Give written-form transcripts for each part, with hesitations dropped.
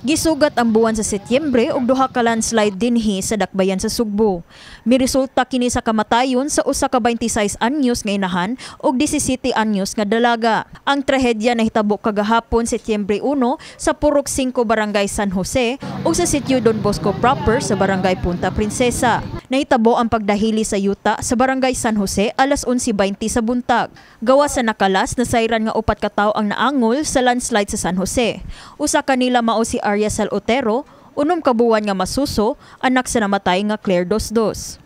Gisugat ang buwan sa Setyembre ug duha ka landslide dinhi sa dakbayan sa Sugbo. Miresulta kini sa kamatayon sa usa ka 26 anyos nga inahan ug 17 anyos nga dalaga. Ang trahedya nahitabo kagahapon Setyembre 1 sa Purok 5 Barangay San Jose ug sa sitio Don Bosco proper sa Barangay Punta Princesa. Nahitabo ang pagdahili sa yuta sa Barangay San Jose alas 11:20 sa buntag. Gawa sa nakalas na sayran nga 4 ka tawo ang naangol sa landslide sa San Jose. Usa kanila mao si Ariasel Otero, 6 ka buwan nga masuso, anak sa namatay nga Claire Dosdos.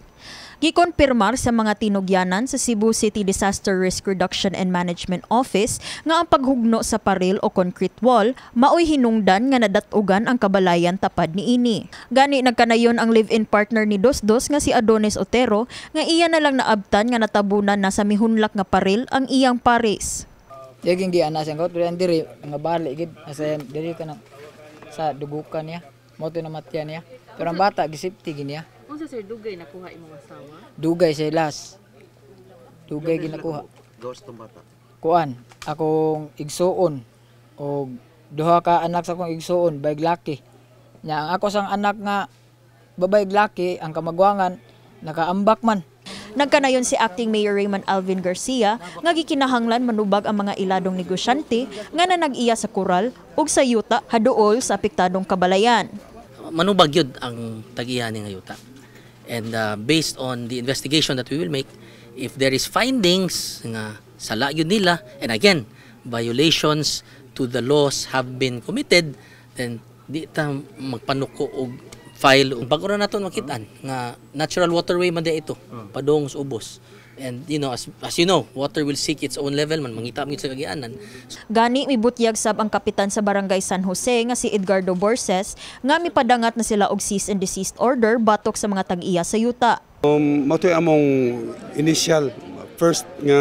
Gikonpirmar sa mga tinugyanan sa Cebu City Disaster Risk Reduction and Management Office nga ang paghugno sa paril o concrete wall maoy hinungdan nga nadatugan ang kabalayan tapad niini. Gani nagkanayon ang live-in partner ni Dosdos nga si Adonis Otero nga iya na lang naabtan nga natabunan na sa mihunlak nga paril ang iyang pares. Daging di ana siyang pero diri nga bali gid asa diri ka na sa dugukan niya. Moto na matyan niya. Pero ang bata gisipti gid niya. Unsa sir dugay nakuha imong asawa? Dugay sa ilas. Dugay ginakuha. Gawas tong bata. Kuan, akong igsuon og duha ka anak sa akong igsuon, bayg laki. Nya ang ako sang anak nga babayg laki, ang kamagwangan nakaambak man. Nagkanayon si Acting Mayor Raymond Alvin Garcia nga gikinahanglan manubag ang mga iladong negosyante nga nanag-iya sa kural ug sa yuta haduol sa apektadong kabalayan. Manubag yun ang tag-iya ni nga yuta. And based on the investigation that we will make, if there is findings nga sala yun nila, and again, violations to the laws have been committed, then di ta magpanuko og file. Bago na nato makitaan nga natural waterway man di ito, padong sa ubos. And you know, as you know, water will seek its own level man, mangita mo sa kagianan. Gani mibutyag sab ang kapitan sa Barangay San Jose nga si Edgardo Borses nga mipadangat na sila og cease and desist order batok sa mga tag-iya sa yuta. Matoy among initial first nga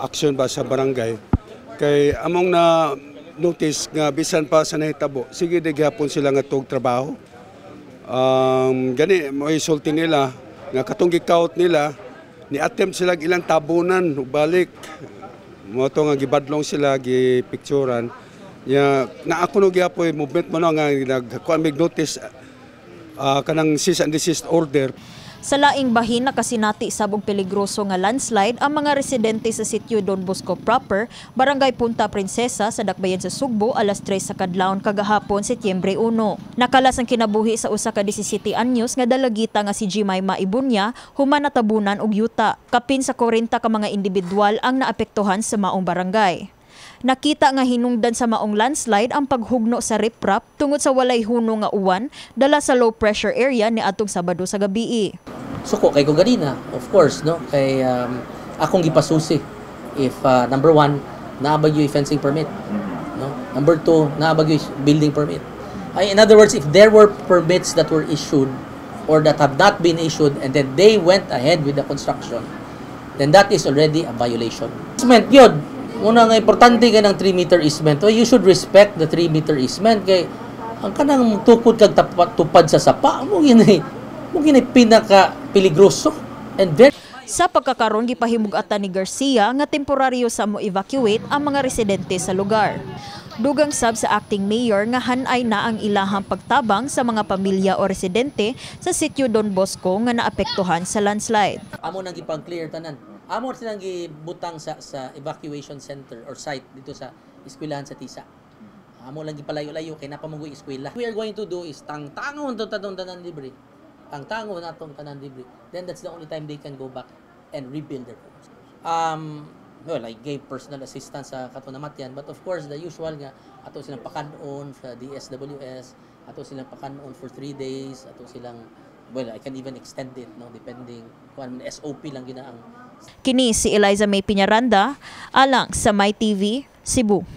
action ba sa barangay kay among na notice nga bisan pa sa nahitabo sige gihapon sila nga tog trabaho. Gani mo isulti nila nga katong gi-count nila ni attempt sila ilang tabunan ug balik mo to nga gibadlong sila gipicturan nya na ako no giapoy movement mo nga nagkuan mig notice kanang cease and desist order. Sa laing bahin nakasinati sabog peligroso nga landslide ang mga residente sa sitio Don Bosco proper, Barangay Punta Princesa sa dakbayan sa Sugbo alas 3 sa kadlawon kagahapon Setyembre 1. Nakalas ang kinabuhi sa usa ka 17 anyos nga dalagita nga si Jemima Ibunya human natabunan og yuta. Kapin sa 40 ka mga individual ang naapektuhan sa maong barangay. Nakita nga hinungdan sa maong landslide ang paghugno sa riprap tungod sa walay huno nga uwan dala sa low pressure area ni atong Sabado sa gabii. Suko kay ko ganina, of course, no? Kay akong gipasusi if number 1 naabag yung fencing permit, no? Number 2 naabag yung building permit. In other words, if there were permits that were issued or that have not been issued and then they went ahead with the construction, then that is already a violation. Easement yun. Una nga importante ka ng 3-meter easement. So you should respect the 3-meter easement kay ang kanang tukod kag tupad sa sapa mo ginay pinaka peligroso and very. Sa pagkakaron gipahimug-atan ni Garcia nga temporaryo sa mo evacuate ang mga residente sa lugar. Dugang sab sa acting mayor nga hanay na ang ilahang pagtabang sa mga pamilya o residente sa sitio Don Bosco nga naapektuhan sa landslide. Amo nang gipang-clear tanan. Amo silang gibutang sa evacuation center or site dito sa eskwelahan sa Tisa. Amo lang gipalayo-layo kay napamugoy eskwela. We are going to do is tangtangon to tanan libre. Tangtangon natong tanan libre. Then that's the only time they can go back and rebuild their homes. Well, I gave personal assistance sa katunamatyan, but of course the usual nga ato silang pakanon sa DSWS, ato silang pakanon for 3 days, ato silang well, I can even extend it no depending kung ano SOP lang ginaang. Kini si Eliza May Piñaranda alang sa My TV Cebu.